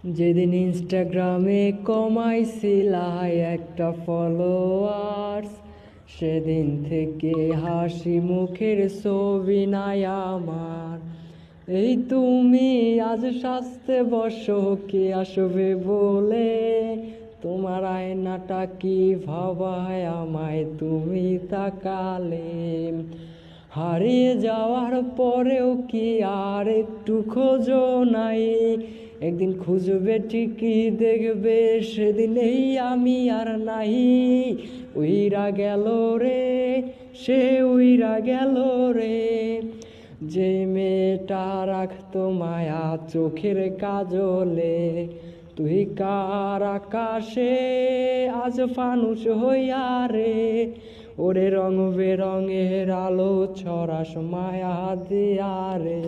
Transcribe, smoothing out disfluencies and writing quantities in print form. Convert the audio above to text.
যেদিন ইনস্টাগ্রামে কমাইছিলা একটা ফলোয়ার্স, সেদিন থেকে হাসি মুখের ছবি নাই আমার। এই তুমি আজ সাজতে বসো কে আসবে বলে, তোমার আয়নাটা কি ভাবায় আমায় তুমি তাকালে। হারিয়ে যাওয়ার পরেও কি আর একটু খোঁজো নাই, একদিন খুঁজবে ঠিকই দেখবে সেদিনেই আমি আর নাই। উইরা গেল রে, সে উইরা গেল রে, যে মেয়েটা রাখতো মায়া চোখের কাজলে। তুই কার আকাশে আজ ফানুস হইয়া রে, ওরে রং বেরঙের আলো ছড়াস মায়া দিয়া রে।